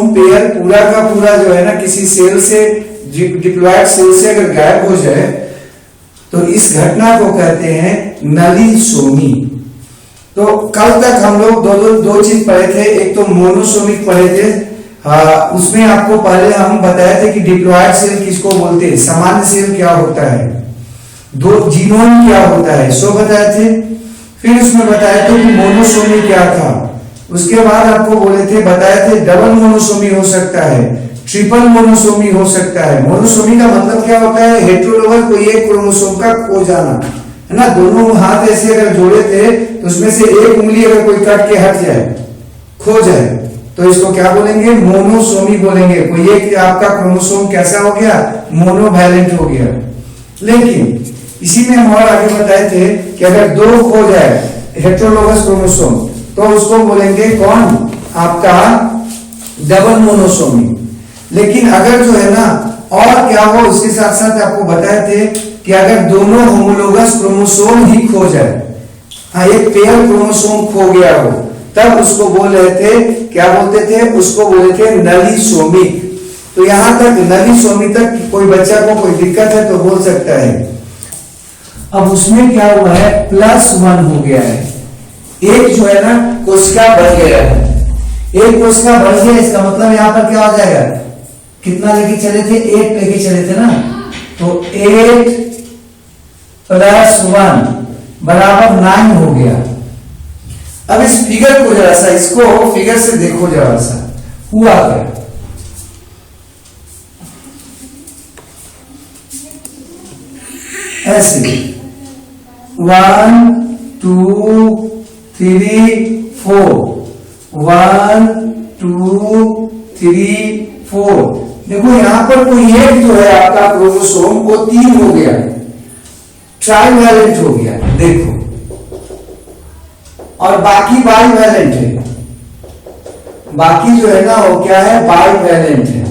Chromosome pair पूरा का पूरा जो है ना किसी सेल से, डिप्लॉयड सेल से अगर गायब हो जाए तो इस घटना को कहते हैं नलीसोमी। तो कल तक हम लोग दो चीज पढ़े थे, एक तो मोनोसोमिक पढ़े थे। उसमें आपको पहले हम बताए थे कि डिप्लॉयड सेल किसको बोलते हैं, सामान्य सेल क्या होता है, दो जीनोम क्या होता है, सो बताए थे। फिर उसमें बताए थे कि मोनोसोमी क्या था। उसके बाद आपको बोले थे, बताए थे डबल मोनोसोमी हो सकता है, ट्रिपल मोनोसोमी हो सकता है। मोनोसोमी का मतलब क्या होता है, हेटेरोलोगस कोई एक क्रोमोसोम का खो जाना, है ना। दोनों हाथ ऐसे अगर जोड़े थे तो उसमें से एक उंगली अगर कोई कट के हट जाए, खो जाए, तो इसको क्या बोलेंगे, मोनोसोमी बोलेंगे। कोई एक आपका क्रोमोसोम कैसा हो गया, मोनोवैलेंट हो गया। लेकिन इसी में हम और आगे बताए थे कि अगर दो खो जाए हेटेरोलोगस क्रोमोसोम तो उसको बोलेंगे कौन, आपका डबल मोनोसोमी। लेकिन अगर जो है ना और क्या हो, उसके साथ साथ आपको बताए थे कि अगर दोनों होमोलोगस क्रोमोसोम ही खो जाए, हाँ एक पेयर क्रोमोसोम खो गया हो, तब उसको बोल रहे थे, क्या बोलते थे, उसको बोले थे नलीसोमिक। तो यहां तक नलीसोमी तक कोई बच्चा को कोई दिक्कत है तो बोल सकता है। अब उसमें क्या हुआ है, +1 हो गया है, एक जो है ना कोशिका बढ़ गया है, एक कोशिका बढ़ गया। इसका मतलब यहां पर क्या हो जाएगा, कितना लेके चले थे, 8 लेके चले थे ना, तो 8 + 1 बराबर 9 हो गया। अब इस फिगर को जरा सा, इसको फिगर से देखो जरा सा, हुआ क्या, ऐसे 1 2 3 4 1 2 3 4। देखो यहां पर कोई एक जो है आपका क्रोमोसोम वो 3 हो गया, ट्राइवैलेंट हो गया, देखो, और बाकी बाइवैलेंट है। बाकी जो है ना वो क्या है, बाइवैलेंट है।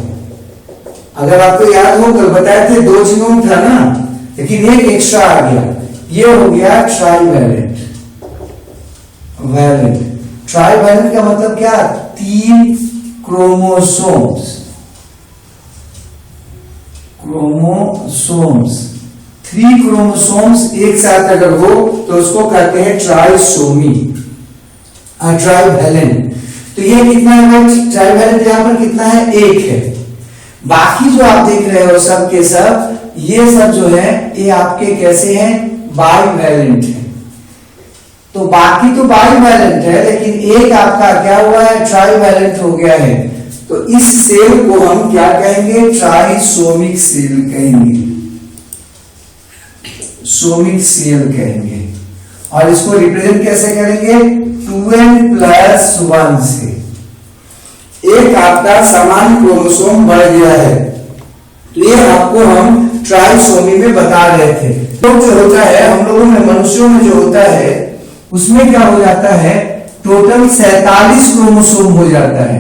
अगर आपको याद हो, कल बताए थे 2 जीनोम था ना, लेकिन एक एक्स्ट्रा आ गया, ये हो गया ट्राइवैलेंट। वैलेंट, ट्राइवैलेंट का मतलब क्या, 3 क्रोमोसोम्स, 3 क्रोमोसोम्स एक साथ अगर हो तो उसको कहते हैं ट्राइसोमी, ट्राइवैलेंट। तो ये कितना है, ट्राइवैलेंट यहां पर कितना है, 1 है। बाकी जो आप देख रहे हो सब के सब, ये सब जो है ये आपके कैसे हैं, बाइवैलेंट है। तो बाकी तो बाइवैलेंट है, लेकिन एक आपका क्या हुआ है, ट्राइवैलेंट हो गया है। तो इस सेल को हम क्या कहेंगे, ट्राइसोमिक सेल कहेंगे, सोमिक सेल कहेंगे। और इसको रिप्रेजेंट कैसे करेंगे, 2n + 1 से। एक आपका समान क्रोमोसोम बढ़ गया है, तो ये आपको हम ट्राइसोमी में बता रहे थे। तो जो होता है हम लोगों में, मनुष्यों में जो होता है उसमें क्या हो जाता है, टोटल 47 क्रोमोसोम हो जाता है।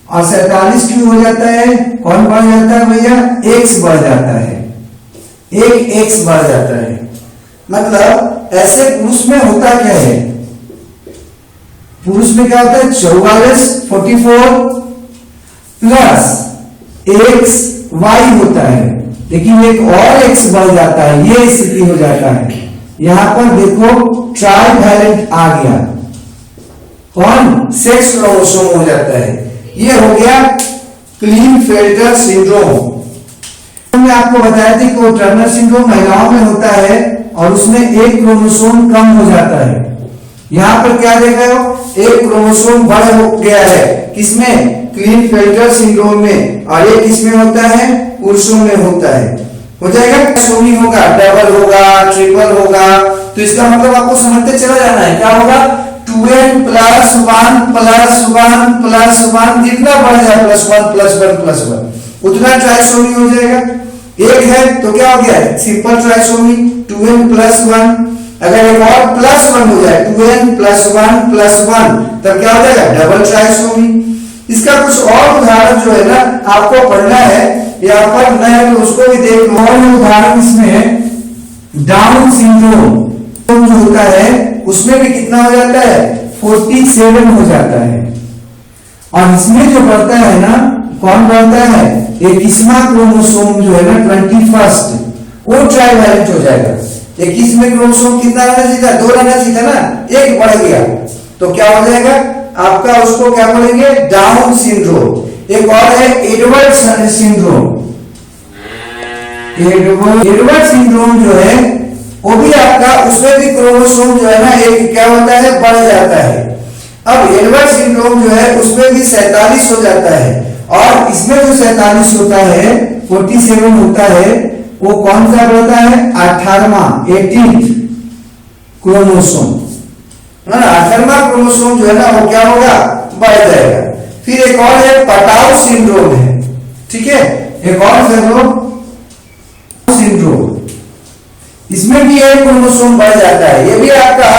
और 47 क्यों हो जाता है, कौन बढ़ जाता है भैया, X बढ़ जाता है, एक X बढ़ जाता है। मतलब ऐसे पुरुष में होता क्या है, पुरुष में क्या होता है, 44 44 प्लस XY होता है, लेकिन एक और X बढ़ जाता है, ये स्थिति हो जाता है। यहां पर देखो ट्राइवैलेंट आ गया, कौन, सेक्स क्रोमोसोम हो जाता है। ये हो गया क्लीनफेल्टर सिंड्रोम। मैं आपको बताया था कि वो टर्नर सिंड्रोम महिलाओं में होता है और उसमें एक क्रोमोसोम कम हो जाता है। यहां पर क्या देख रहे हो, एक क्रोमोसोम बढ़ हो गया है, किसमें, क्लीनफेल्टर सिंड्रोम में। और ये किसमें होता है, पुरुषों में होता है। हो जाएगा, सोनी होगा, डबल होगा, ट्रिपल होगा। तो इसका मतलब आपको समझते चला जाना है, क्या होगा, 2n + 1 + 1 + 1, जितना बढ़ जाए +1 + 1 + 1 उतना ट्राइसोमी हो जाएगा। एक है तो क्या हो गया, सिंपल ट्राइसोमी, 2n + 1। अगर एक और +1 हो जाए, 2n + 1 + 1, तब क्या हो जाएगा, डबल ट्राइसोमी। इसका कुछ और उदाहरण जो है ना आपको पढ़ना है, यहाँ पर मैं तो उसको भी देख लो। और उदाहरण इसमें डाउन सिंड्रोम जो होता है उसमें भी कितना हो जाता है, 47 हो जाता है। और इसमें जो बढ़ता है ना, कौन बढ़ता है, 21वां क्रोमोसोम जो है ना 21st, वो ट्राइवैलेंट हो जाएगा। 21वें क्रोमोसोम कितना रहना चाहिए था, 2 रहना चाहिए था ना, 1 बढ़ गया, तो क्या हो जाएगा आपका, उसको क्या बोलेंगे, डाउन सिंड्रोम। एक और है एडवर्ड सिंड्रोम। एडवर्ड सिंड्रोम जो है वो भी आपका, उसमें भी क्रोमोसोम जो है ना एक क्या होता है, बढ़ जाता है। अब एडवर्ड सिंड्रोम जो है उसमें भी 47 हो जाता है, और इसमें जो 47 होता है, 47 होता है, वो कौन सा बढ़ता है, 18वां क्रोमोसोम, 18वां क्रोमोसोम जो है ना वो क्या होगा, बढ़ जाएगा। फिर एक और है पटाउ सिंड्रोम है, ठीक है, एक और सिंड्रोम, इसमें भी एक क्रोमोसोम बढ़ जाता है। ये भी आपका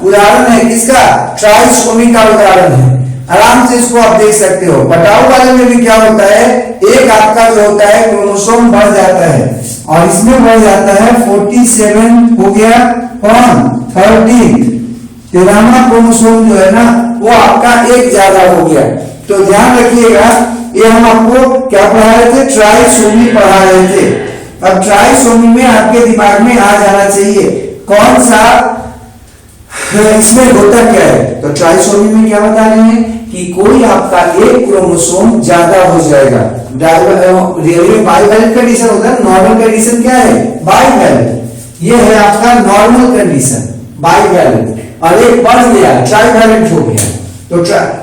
उदाहरण है किसका, ट्राइसोमी का उदाहरण है। आराम से इसको आप देख सकते हो। पटाउ वाले में भी क्या होता है, एक आपका जो होता है क्रोमोसोम बढ़ जाता है, और इसमें बढ़ जाता है 47 हो गया, कौन, 13वां क्रोमोसोम जो है ना वो आपका एक ज्यादा हो गया। तो ध्यान रखिएगा, ये हम आपको क्या पढ़ा रहे थे, ट्राइसोमी पढ़ा रहे थे। अब ट्राइसोमी में आपके दिमाग में आ जाना चाहिए कौन सा, इसमें होता क्या है। तो ट्राइसोमी में क्या बता रहे हैं कि कोई आपका एक क्रोमोसोम ज्यादा हो जाएगा। बाइवैलेंट कंडीशन होता है, नॉर्मल कंडीशन क्या है, बाइवैलेंट। ये है आपका नॉर्मल कंडीशन, बाइवैलेंट, और एक बढ़ गया, ट्राइवैलेंट हो गया। तो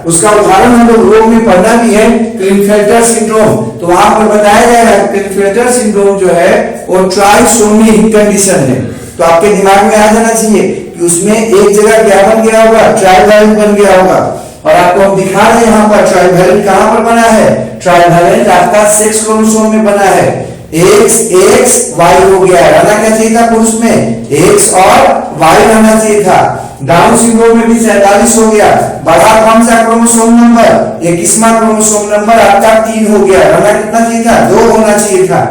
उसका उदाहरण हम लोग रोग में पढ़ना भी है, क्लिनफेल्टर सिंड्रोम। तो वहां पर बताया जाएगा क्लिनफेल्टर सिंड्रोम जो है वो ट्राइसोमिक कंडीशन है। तो आपके दिमाग में आ जाना चाहिए कि उसमें एक जगह क्या बन गया होगा, ट्राइवैलेंट बन गया होगा। और आपको हम दिखा रहे हैं यहाँ पर ट्राइवैलेंट कहां पर बना है, ट्राइवैलेंट आपका सेक्स क्रोमोसोम में बना है। एक्स वाई हो गया, रहना क्या चाहिए था पुरुष में, एक्स और वाई रहना चाहिए था। डाउन सिंड्रोम में भी 47 हो गया, बढ़ा कौन सा क्रोमोसोम नंबर, 21वां क्रोमोसोम नंबर आपका 3 हो गया, रहना कितना चाहिए था, 2 होना चाहिए था।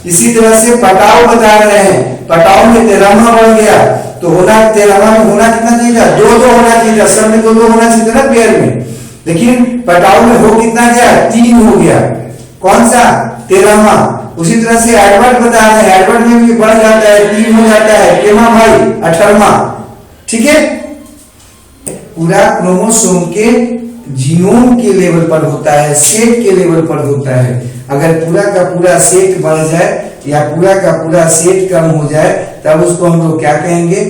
इसी तरह से पटाव बता रहे हैं, पटाव में 13वां बढ़ गया, तो होना 13वां में होना कितना चाहिए था, 2 होना चाहिए था, सब में 2 होना चाहिए था ना पेयर में। लेकिन पटाव में हो कितना गया, 3 हो गया, कौन सा, 13वां। उसी तरह से एडवर्ड बता रहे हैं, एडवर्ड में भी बढ़ जाता है, 3 हो जाता है, केमा भाई 18वां, ठीक है। पूरा क्रोमोसोम के जीनोम के लेवल पर होता है, सेट के लेवल पर होता है। अगर पूरा का पूरा सेट बढ़ जाए या पूरा का पूरा सेट कम हो जाए तब उसको हम लोग क्या कहेंगे,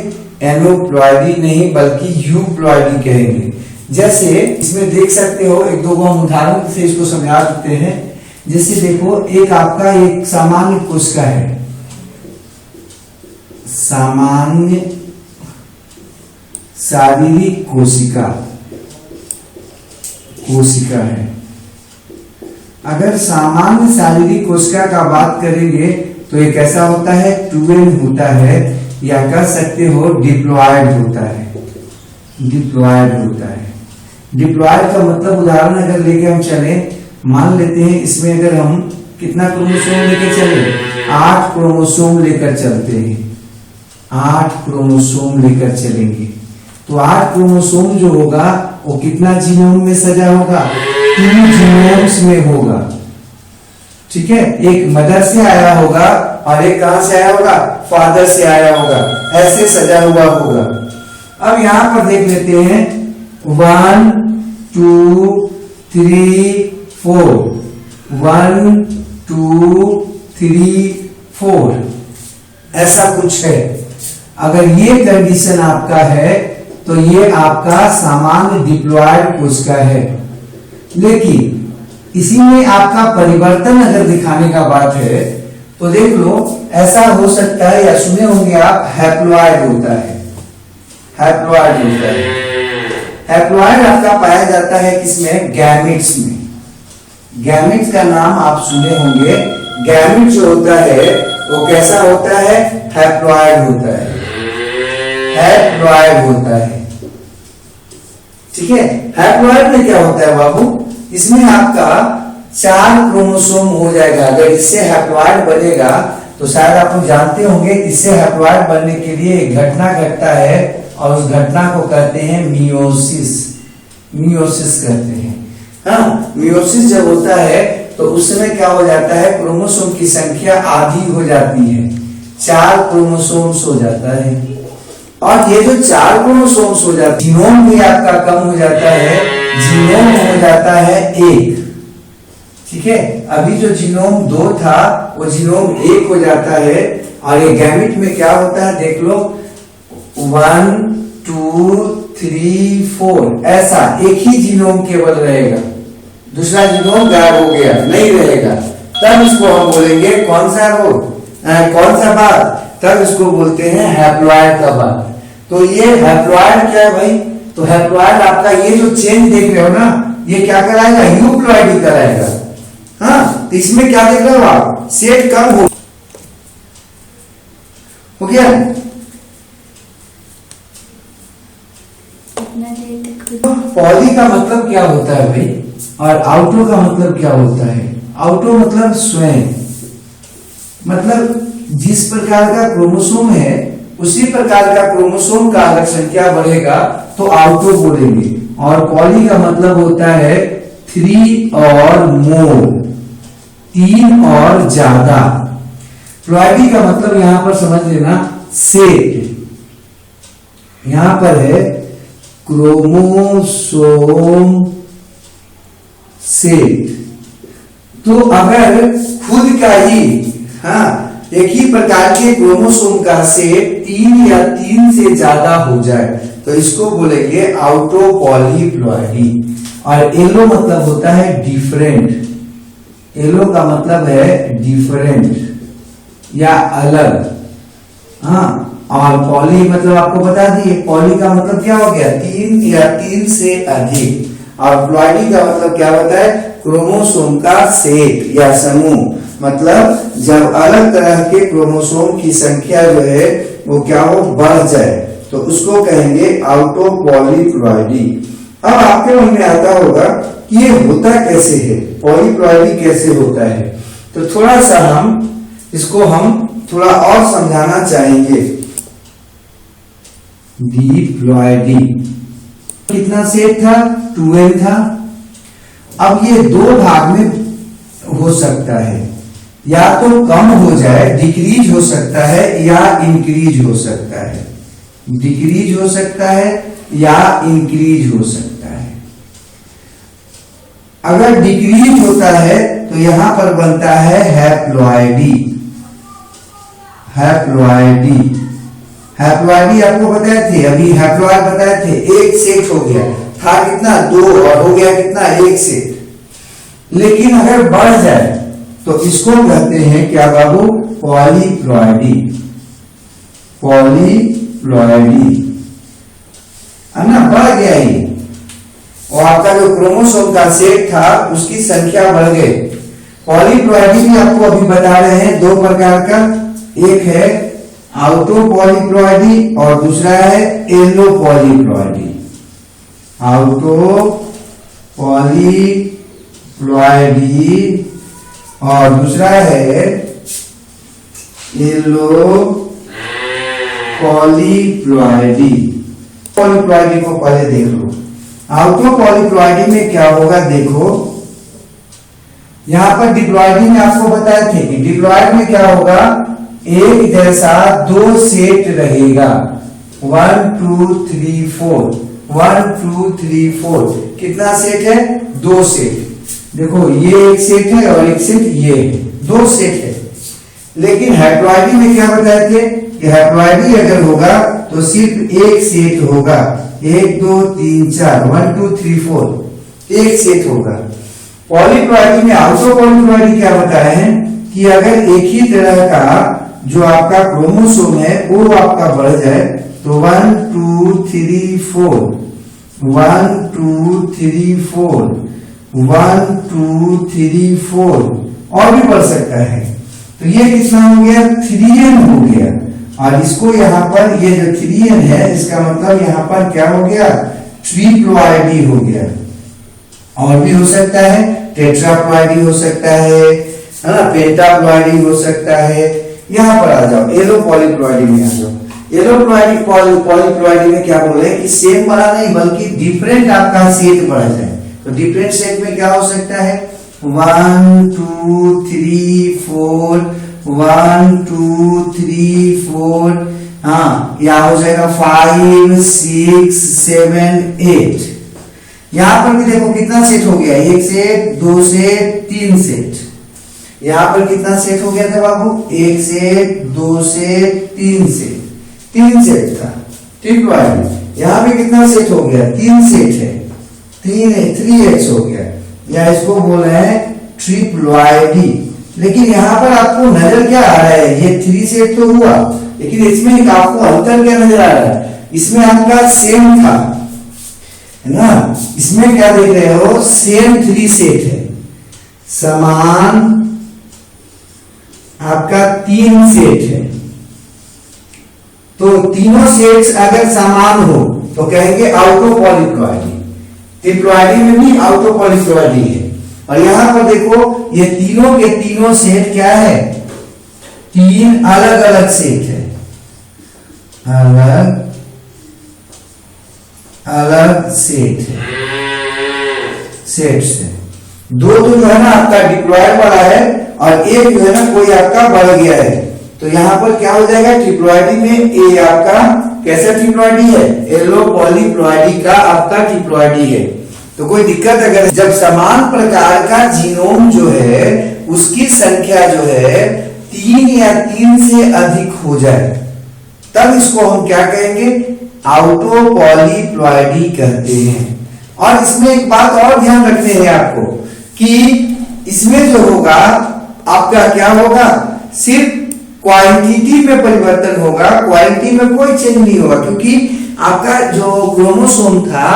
एनोप्लॉइडी नहीं बल्कि यूप्लॉइडी कहेंगे। जैसे इसमें देख सकते हो, एक दो हम उदाहरण से इसको समझा देते हैं। जैसे देखो, एक आपका एक सामान्य कोशिका है, सामान्य शारीरिक कोशिका है। अगर सामान्य शारीरिक कोशिका का बात करेंगे तो एक ऐसा होता है, 2n होता है, या कह सकते हो डिप्लॉयड होता है, डिप्लॉयड होता है। डिप्लॉयड का मतलब उदाहरण अगर लेके हम चले, मान लेते हैं इसमें अगर हम कितना क्रोमोसोम लेकर चले, 8 क्रोमोसोम लेकर चलते हैं, 8 क्रोमोसोम लेकर चलेंगे, तो 8 क्रोमोसोम जो होगा वो कितना जीनोम में सजा होगा, 2 जीनोम्स में होगा, ठीक है। एक मदर से आया होगा और एक कहां से आया होगा, फादर से आया होगा, ऐसे सजा हुआ होगा। अब यहां पर देख लेते हैं 1 2 3 4, 1 2 3 4, ऐसा कुछ है। अगर ये कंडीशन आपका है तो ये आपका सामान्य डिप्लॉयड कोशिका है। लेकिन इसी में आपका परिवर्तन अगर दिखाने का बात है तो देख लो, ऐसा हो सकता है, या सुने होंगे आप, हैप्लॉयड होता है, हैप्लॉयड होता है। हैप्लॉयड आपका पाया जाता है किसमें, गैमेट्स में। गैमेट्स का नाम आप सुने होंगे। गैमेट जो होता है वो कैसा होता है, हैप्लॉयड होता है, हैप्लॉयड होता है, ठीक है। हैप्लॉयड में क्या होता है बाबू, इसमें आपका 4 क्रोमोसोम हो जाएगा। अगर इससे हैप्लॉयड बनेगा तो शायद आप लोग जानते होंगे, इससे हैप्लॉयड बनने के लिए एक घटना घटता है और उस घटना को कहते हैं मियोसिस, मियोसिस कहते हैं। हाँ, मियोसिस जब होता है तो उस समय क्या हो जाता है, क्रोमोसोम की संख्या आधी हो जाती है, 4 क्रोमोसोम्स हो जाता है। और ये जो 4 क्रोमोसोम्स हो जाता है, जीनोम भी आपका कम हो जाता है, जीनोम हो जाता है 1। ठीक है, अभी जो जीनोम 2 था वो जीनोम 1 हो जाता है। और ये गैमेट में क्या होता है देख लो, 1 2 3 4 ऐसा एक ही जीनोम केवल रहेगा, दूसरा जीनोम गायब हो गया, नहीं रहेगा। तब इसको हम बोलेंगे कौन सा रोग, कौन सा भाग, तब इसको बोलते हैं हैप्लॉइड का भाग। तो ये हैप्लॉइड क्या है भाई, तो हैप्लॉइड आपका ये जो चेंज देख रहे हो ना, ये क्या कराएगा, यूप्लॉइड ही कराएगा। हाँ, तो इसमें क्या देख रहे हो आप, सेट कम हो गया। पॉली का मतलब क्या होता है भाई, और आउटो का मतलब क्या होता है। आउटो मतलब स्वयं, मतलब जिस प्रकार का क्रोमोसोम है उसी प्रकार का क्रोमोसोम का अगर संख्या बढ़ेगा तो आउटो बोलेंगे। और पॉली का मतलब होता है 3 और मोर, 3 और ज्यादा। प्लॉइडी का मतलब यहां पर समझ लेना, सेट, यहां पर है क्रोमोसोम सेट। तो अगर खुद का ही, हाँ, एक ही प्रकार के क्रोमोसोम का सेट 3 या 3 से ज्यादा हो जाए तो इसको बोलेंगे आउटो पॉलीप्लॉइडी। और एलो मतलब होता है डिफरेंट, एलो का मतलब है डिफरेंट या अलग। हाँ, और पॉली मतलब आपको बता दिए, पॉली का मतलब क्या हो गया, 3 या 3 से अधिक। और प्लॉइडी का मतलब क्या होता है, क्रोमोसोम का सेट या समूह, मतलब जब अलग तरह के क्रोमोसोम की संख्या जो है वो क्या हो, बढ़ जाए तो उसको कहेंगे आउटो पॉलीप्लॉइडी। अब आपके मन में आता होगा कि ये होता कैसे है, पॉलीप्लॉइडी कैसे होता है। तो थोड़ा सा इसको हम थोड़ा और समझाना चाहेंगे। डिप्लॉइडी कितना सेट था, 2n था। अब ये 2 भाग में हो सकता है, या तो कम हो जाए, डिक्रीज हो सकता है, या इंक्रीज हो सकता है, डिक्रीज हो सकता है या इंक्रीज हो सकता है। अगर डिक्रीज होता है तो यहां पर बनता है हैप्लॉइडी। हैप्लॉइडी, हैप्लॉइडी आपको बताए थे, अभी हैप्लॉइड बताए थे, एक सेट हो गया था, कितना 2 और हो गया कितना, 1 सेट। लेकिन अगर बढ़ जाए तो इसको कहते हैं क्या बाबू, पॉलीप्लॉइडी। पॉलीप्लॉइडी है ना, बढ़ गया ही, और आपका जो क्रोमोसोम का सेट था उसकी संख्या बढ़ गई। पॉलीप्लॉइडी भी आपको अभी बता रहे हैं 2 प्रकार का, एक है आउटो पॉलीप्लॉइडी और दूसरा है एलो पॉलीप्लॉइडी। आउटो पॉलीप्लॉइडी और दूसरा है एलो पॉलीप्लॉइडी। पॉलीप्लॉइडी को पहले देख लो। आउटो पॉलीप्लॉइडी में क्या होगा, देखो यहां पर डिप्लॉइडी में आपको बताए थे कि डिप्लॉइड में क्या होगा, एक जैसा 2 सेट रहेगा, 1 2 3 4, 1 2 3 4, कितना सेट है, 2 सेट। देखो ये एक सेट है और एक सेट ये है, 2 सेट है। लेकिन हैप्लॉइडी में क्या बताए थे कि हैप्लॉइडी अगर होगा तो सिर्फ एक सेट होगा, 1 2 3 4, 1 2 3 4, एक सेट होगा। पॉलीप्लॉइडी में आउटो पॉलीप्लॉइडी क्या बताए हैं कि अगर एक ही तरह का जो आपका क्रोमोसोम है वो आपका बढ़ जाए तो 1 2 3 4, 1 2 3 4, 1 2 3 4 और भी बढ़ सकता है। तो ये कितना हो गया, 3n हो गया। और इसको यहाँ पर ये जो 3n है इसका मतलब यहाँ पर क्या हो गया, ट्रिप्लॉइडी हो गया। और भी हो सकता है, टेट्राप्लॉइडी हो सकता है ना, पेंटाप्लॉइडी हो सकता है। यहाँ पर आ जाओ, एलो पॉलीप्लॉइडी में आ जाओ। एलो पॉलीप्लॉइडी में क्या बोले कि सेम बड़ा नहीं बल्कि डिफरेंट आपका सेट बढ़ जाए। तो डिफरेंट सेट में क्या हो सकता है 1 2 3 4 1 2 3 4 हाँ यहाँ हो जाएगा 5 6 7 8। यहां पर भी देखो कितना सेट हो गया 1 सेट 2 सेट 3 सेट। यहां पर कितना सेट हो गया था बाबू 1 सेट 2 सेट 3 सेट 3 सेट था ट्रिप्लॉइडी। यहां पे कितना सेट हो गया 3 सेट है 3x हो गया या इसको बोल रहे हैं ट्रिप्लॉइडी। लेकिन यहां पर आपको नजर क्या आ रहा है ये 3 सेट तो हुआ लेकिन इसमें एक आपको अंतर क्या नजर आ रहा है इसमें आपका सेम था है ना। इसमें क्या देख रहे हो सेम 3 सेट है समान आपका 3 सेट है। तो तीनों सेट्स अगर समान हो तो कहेंगे आउटो पॉलीप्लॉइडी। ट्रिप्लॉइडी में भी आउटो पॉलीप्लॉइडी है। और यहां पर देखो ये तीनों के तीनों सेट क्या है 3 अलग अलग सेट है अलग अलग सेट है सेट्स है। 2 तो जो है ना आपका डिप्लॉयड वाला है और एक जो है ना कोई आपका बढ़ गया है। तो यहां पर क्या हो जाएगा ट्रिप्लॉइडी में ए आपका कैसा ट्रिप्लॉइडी है एलो पॉलीप्लॉइडी का आपका ट्रिप्लॉइडी है। तो कोई दिक्कत अगर जब समान प्रकार का जीनोम जो है उसकी संख्या जो है 3 या 3 से अधिक हो जाए तब इसको हम क्या कहेंगे आउटो पॉलीप्लॉइडी कहते हैं। और इसमें एक बात और ध्यान रखने हैं आपको कि इसमें जो होगा आपका क्या होगा सिर्फ क्वांटिटी में परिवर्तन होगा क्वालिटी में कोई चेंज नहीं होगा क्योंकि आपका जो क्रोमोसोम था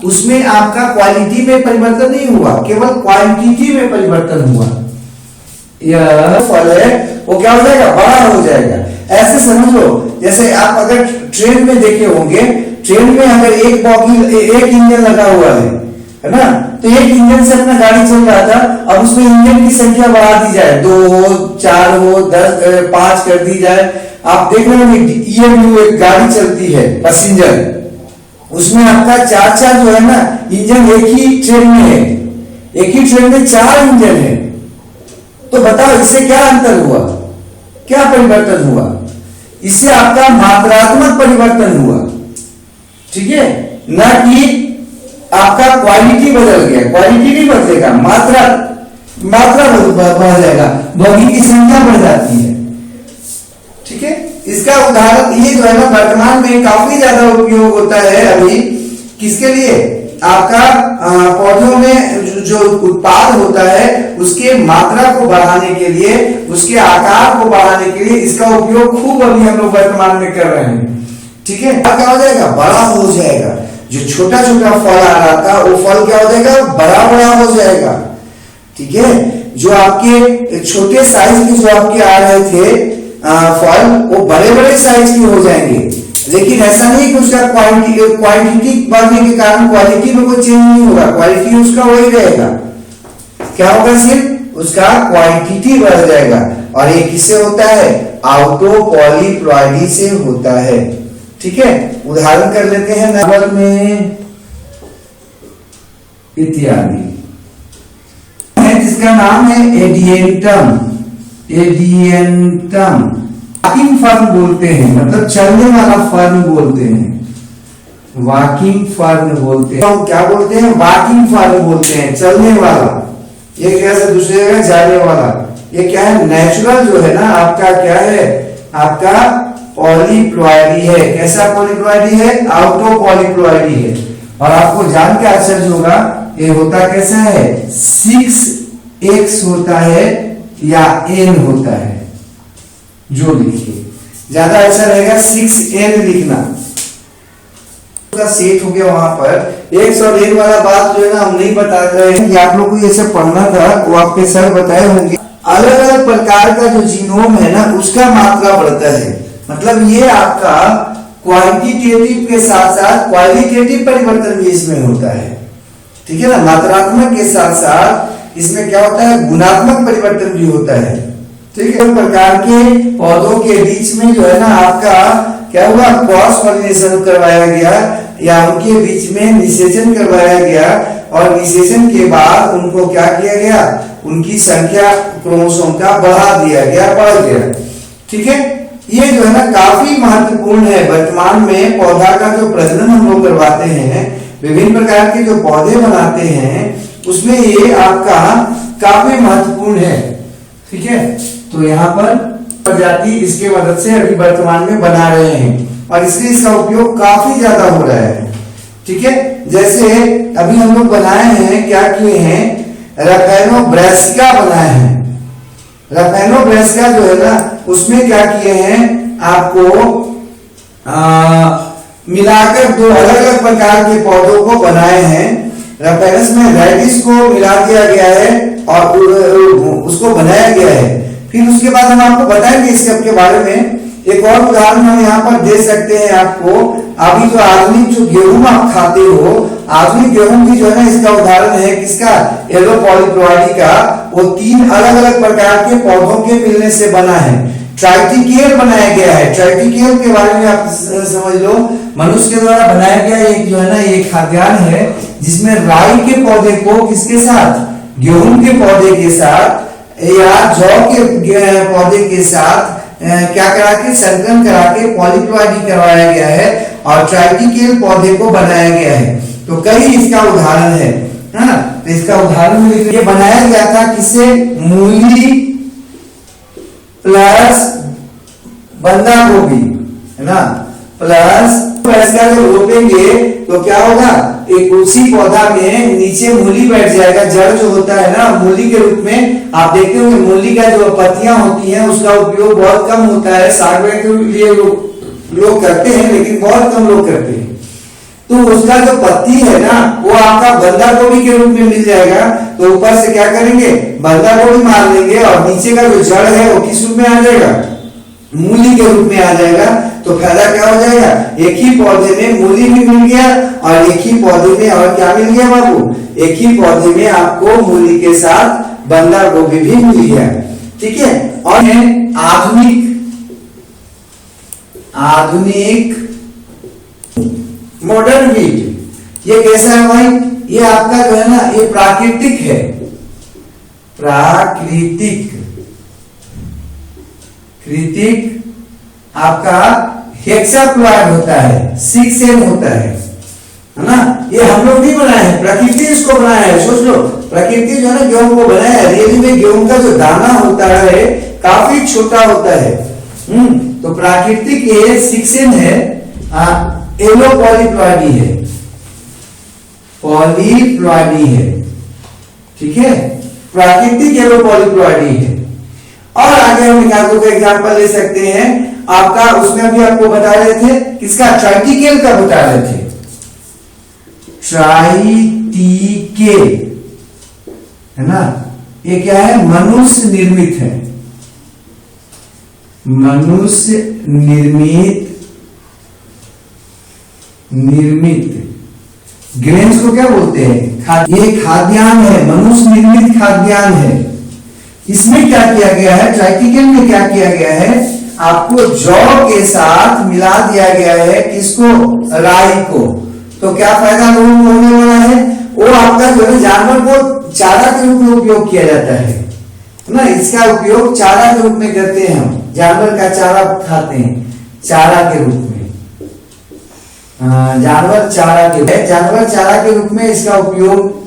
उसमें आपका क्वालिटी में परिवर्तन नहीं हुआ केवल क्वांटिटी में परिवर्तन हुआ। यह फल है वो क्या हो जाएगा बड़ा हो जाएगा। ऐसे समझ लो जैसे आप अगर ट्रेन में देखे होंगे ट्रेन में अगर एक इंजन लगा हुआ है ना तो एक इंजन से अपना गाड़ी चल रहा था अब उसमें इंजन की संख्या बढ़ा दी जाए 2 हो 4 हो 10 5 कर दी जाए। आप देख रहे हो एक गाड़ी चलती है पैसेंजर उसमें आपका 4 जो है ना इंजन एक ही ट्रेन में है एक ही ट्रेन में 4 इंजन है। तो बताओ इससे क्या अंतर हुआ क्या परिवर्तन हुआ इससे आपका मात्रात्मक परिवर्तन हुआ ठीक है ना कि आपका क्वालिटी बदल गया। क्वालिटी नहीं बदलेगा मात्रा बढ़ जाएगा बॉगी की संख्या बढ़ जाती है ठीक है। इसका उदाहरण ये जो है ना वर्तमान में काफी ज्यादा उपयोग होता है अभी किसके लिए आपका पौधों में जो उत्पाद होता है उसके मात्रा को बढ़ाने के लिए उसके आकार को बढ़ाने के लिए इसका उपयोग खूब अभी हम लोग वर्तमान में कर रहे हैं ठीक है। क्या हो जाएगा बड़ा हो जाएगा जो छोटा छोटा फल आ रहा था वो फल क्या हो जाएगा बड़ा हो जाएगा ठीक है। जो आपके छोटे साइज के जो आपके आ रहे थे फल वो बड़े साइज के हो जाएंगे। लेकिन ऐसा नहीं कि उसका क्वांटिटी बढ़ने के कारण क्वालिटी में कोई चेंज नहीं होगा क्वालिटी उसका वही रहेगा। क्या होगा सिर्फ उसका क्वांटिटी बढ़ जाएगा और ये किससे होता है आउटो पॉलीप्लॉइडी से होता है ठीक है। उदाहरण कर लेते हैं नंबर में इत्यादि जिसका नाम है एडिएंटम वॉकिंग फर्न बोलते हैं मतलब चलने वाला फर्न बोलते हैं वॉकिंग फर्न बोलते हैं। हम क्या बोलते हैं वॉकिंग फर्न बोलते हैं चलने वाला। ये क्या से दूसरी जगह जाने वाला ये क्या है नेचुरल जो है ना आपका क्या है आपका पॉलीप्लॉइडी है। कैसा पॉलीप्लॉइडी है आउटो पॉलीप्लॉइडी है। और आपको जान के आश्चर्य होगा ये होता कैसा है 6x होता है या n होता है जो लिखिए ज्यादा अच्छा रहेगा 6n लिखना सेट हो गया। वहां पर x और n वाला बात जो है ना हम नहीं बता रहे हैं आप लोग को ये सब पढ़ना था वो आपके सर बताए होंगे। अलग अलग प्रकार का जो जीनोम है ना उसका मात्रा बढ़ता है मतलब ये आपका क्वांटिटेटिव के साथ साथ क्वालिटेटिव परिवर्तन भी इसमें होता है ठीक है ना। मात्रात्मक के साथ साथ इसमें क्या होता है गुणात्मक परिवर्तन भी होता है ठीक है। प्रकार के पौधों के बीच में जो है ना आपका क्या हुआ क्रॉस पॉलिनेशन करवाया गया या उनके बीच में निषेचन करवाया गया और निषेचन के बाद उनको क्या किया गया, उनकी संख्या क्रोमोसोम का बढ़ा दिया गया, बढ़ गया। ठीक है, ये जो है ना काफी महत्वपूर्ण है। वर्तमान में पौधा का जो प्रजनन हम लोग करवाते हैं, विभिन्न प्रकार के जो पौधे बनाते हैं, उसमें ये आपका काफी महत्वपूर्ण है। ठीक है, तो यहाँ पर प्रजाति इसके मदद से अभी वर्तमान में बना रहे हैं और इसलिए इसका उपयोग काफी ज्यादा हो रहा है। ठीक है, जैसे अभी हम लोग बनाए हैं, क्या किए हैं, रफेनोब्रेसिका बनाए हैं। रफेनोब्रेसिका जो है ना, उसमें क्या किए हैं, आपको मिलाकर दो अलग अलग प्रकार के पौधों को बनाए हैं। रफेनस में रेडिस को मिला दिया गया है और उसको बनाया गया है। फिर उसके बाद हम आपको बताएंगे इसके बारे में। एक और उदाहरण हम यहाँ पर दे सकते हैं आपको। अभी जो आधुनिक जो गेहूं आप खाते हो, आधुनिक गेहूं की जो है ना, इसका उदाहरण है किसका, येलो पॉलीप्लॉइडी का। वो 3 अलग अलग प्रकार के पौधों के मिलने से बना है। ट्राइटिकेल बनाया गया है। ट्राइटिकेल के बारे में आप समझ लो, मनुष्य के द्वारा बनाया गया एक जो है ना, एक खाद्यान्न है जिसमें राई के पौधे को किसके साथ, गेहूं के पौधे के साथ या जौ के पौधे के साथ क्या करा के, संकरण करा के पॉलीप्लॉइडी करवाया गया है और ट्राइटिकेल पौधे को बनाया गया है। तो कई इसका उदाहरण है ना। तो इसका उदाहरण ये बनाया गया था किससे, मूली प्लस बंदा गोभी, है ना, प्लस इसका जब रोपेंगे तो क्या होगा, एक उसी पौधा में नीचे मूली बैठ जाएगा। जड़ जो होता है ना, मूली के रूप में आप देखते होंगे, मूली का जो पत्तियां होती हैं उसका उपयोग बहुत कम होता है। साग के लिए लोग करते हैं, लेकिन बहुत कम लोग करते हैं। तो उसका जो पत्ती है ना, वो आपका बंदा गोभी के रूप में मिल जाएगा। तो ऊपर से क्या करेंगे, बंदा गोभी मार लेंगे और नीचे का जो जड़ है वो किस रूप में आ जाएगा, मूली के रूप में आ जाएगा। तो फायदा क्या हो जाएगा, एक ही पौधे में मूली भी मिल गया और एक ही पौधे में और क्या मिल गया बाबू, एक ही पौधे में आपको मूली के साथ बंदा गोभी भी मिल गया। ठीक है, और आधुनिक मॉडर्न वीट। ये कैसा है भाई, ये आपका जो है ना, ये प्राकृतिक है। आपका हेक्साप्लॉइड होता है, 6N होता है ना। ये हम लोग नहीं बनाए हैं, प्रकृति इसको बनाया है। सोच लो, प्रकृति जो है ना गेहूं को बनाया है। रियली में गेहूं का जो दाना होता है काफी छोटा होता है। तो प्राकृतिक ये 6N है, येलो पॉलीप्लॉइडी है, ठीक है, प्राकृतिक येलो पॉलीप्लॉइडी है। और आगे हम निकालों का एग्जांपल ले सकते हैं आपका, उसमें भी आपको बता रहे थे किसका, ट्राइटिकेल का बता रहे थे। ट्राइटिकेल है ना, ये क्या है, मनुष्य निर्मित है। मनुष्य निर्मित ग्रेन्स को क्या बोलते हैं, ये खाद्यान्न है, मनुष्य निर्मित खाद्यान्न है। इसमें क्या किया गया है, ट्राइटिकेल में क्या किया गया है, आपको जौ के साथ मिला दिया गया है, किसको, राई को। तो क्या फायदा होने वाला है, वो आपका जो है जानवर को चारा के रूप में उपयोग किया जाता है ना। इसका उपयोग चारा के रूप में करते हैं हम, जानवर का चारा खाते हैं चारा के रूप में। जानवर चारा के रूप में इसका उपयोग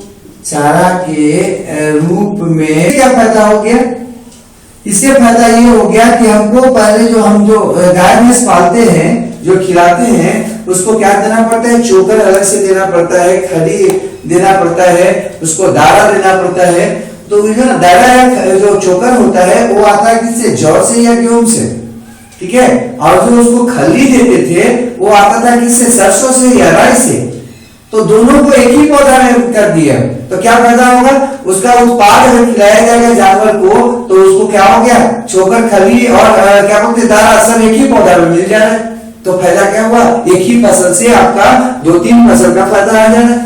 चारा के रूप में। क्या फायदा हो गया, इससे फायदा ये हो गया कि हमको पहले हम जो गाय भैंस पालते हैं, जो खिलाते हैं, उसको क्या देना पड़ता है, चोकर अलग से देना पड़ता है, खली देना पड़ता है, उसको दाना देना पड़ता है। तो जो ना दाना या जो चोकर होता है वो आता है किससे, जौ से या गेहूं से, ठीक है। और जो उसको खली देते थे वो आता था किससे, सरसों से या राई से। तो दोनों को एक ही पौधा में कर दिया तो क्या फायदा होगा, उसका उत्पाद अगर खिलाया जाएगा जानवर को तो उसको क्या हो गया, चोकर खली और क्या बोलते दाना सब एक ही पौधा में मिल जाना। तो फायदा क्या हुआ, एक ही फसल से आपका 2-3 फसल का फायदा आ जाना,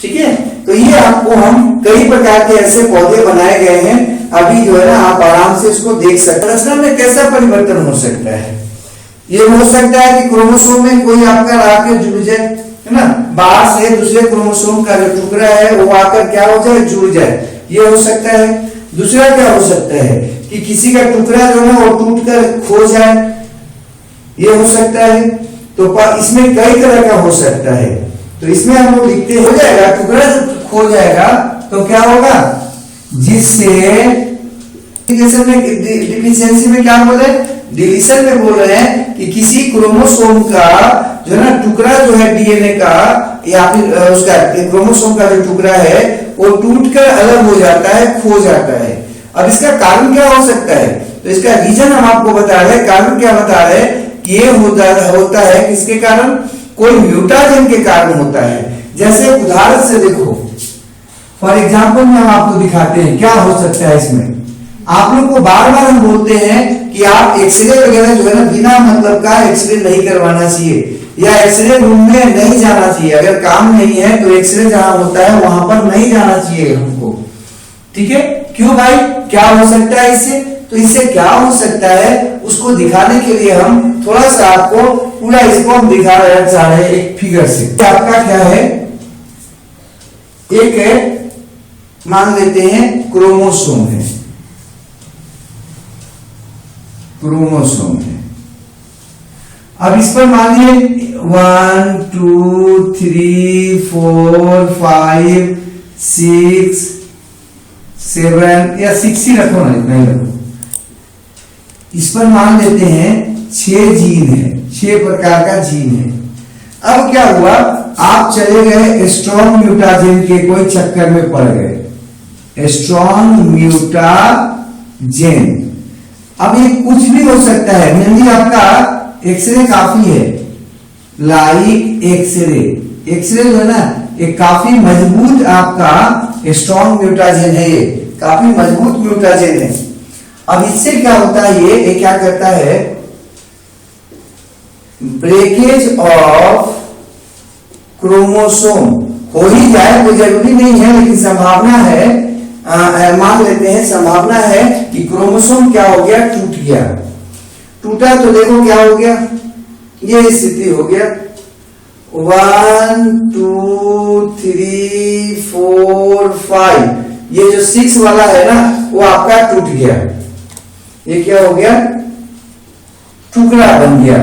ठीक है। तो ये आपको हम कई प्रकार के ऐसे पौधे बनाए गए हैं, अभी जो है ना आप आराम से इसको देख सकते हैं। रचना में कैसा परिवर्तन हो सकता है, ये हो सकता है कि क्रोमोसोम में कोई आपका आके जुड़ जाए, है ना, बाहर से दूसरे क्रोमोसोम का जो टुकड़ा है वो आकर क्या हो जाए, जुड़ जाए, ये हो सकता है। दूसरा क्या हो सकता है कि किसी का टुकड़ा जो है वो टूट कर खो जाए, ये हो सकता है। तो इसमें कई तरह का हो सकता है। तो इसमें हम लोग लिखते हो जाएगा, टुकड़ा जो खो जाएगा तो क्या होगा, जिससे डिफिशियंसी में क्या बोल रहे हैं, डिलीशन में बोल रहे हैं कि किसी क्रोमोसोम का जो है ना टुकड़ा जो है डीएनए का या फिर उसका क्रोमोसोम का जो टुकड़ा है वो टूटकर अलग हो जाता है, खो जाता है। अब इसका कारण क्या हो सकता है, तो इसका रीजन हम आपको बता रहे हैं, कारण क्या बता रहे हैं कि ये होता है किसके कारण, कोई म्यूटाजेन के कारण होता है। जैसे उदाहरण से देखो, फॉर एग्जाम्पल में हम आपको दिखाते हैं क्या हो सकता है इसमें। आप लोग को बार बार हम बोलते हैं कि आप एक्सरे वगैरह जो है ना बिना मतलब का एक्सरे नहीं करवाना चाहिए, या एक्सरे रूम में नहीं जाना चाहिए। अगर काम नहीं है तो एक्सरे जहां होता है वहां पर नहीं जाना चाहिए हमको, ठीक है। क्यों भाई, क्या हो सकता है इससे, तो इससे क्या हो सकता है उसको दिखाने के लिए हम थोड़ा सा आपको पूरा इसको हम दिखा चाह रहे हैं एक फिगर से। आपका क्या है, एक है मान लेते हैं क्रोमोसोम है, क्रोमोसोम है। अब इस पर मान लीजिए 1 2 3 4 5 6 7 या 6 ही रखो ना, इतना ही रखो। इस पर मान लेते हैं 6 जीन है, 6 प्रकार का जीन है। अब क्या हुआ, आप चले गए स्ट्रॉन्ग म्यूटाजेन के कोई चक्कर में पड़ गए, स्ट्रॉन्ग म्यूटाजेन। अब ये कुछ भी हो सकता है, मेनली आपका एक्सरे काफी है, लाइक एक्सरे, एक्सरे जो है ना एक काफी मजबूत आपका स्ट्रॉन्ग म्यूटाजेन है, ये काफी मजबूत म्यूटाजेन है। अब इससे क्या होता है, ये क्या करता है, ब्रेकेज ऑफ क्रोमोसोम हो ही जाए, कोई जरूरी नहीं है लेकिन संभावना है, मान लेते हैं संभावना है कि क्रोमोसोम क्या हो गया, टूट गया। टूटा तो देखो क्या हो गया, ये स्थिति हो गया 1 2 3 4 5, ये जो 6 वाला है ना वो आपका टूट गया। ये क्या हो गया, टुकड़ा बन गया।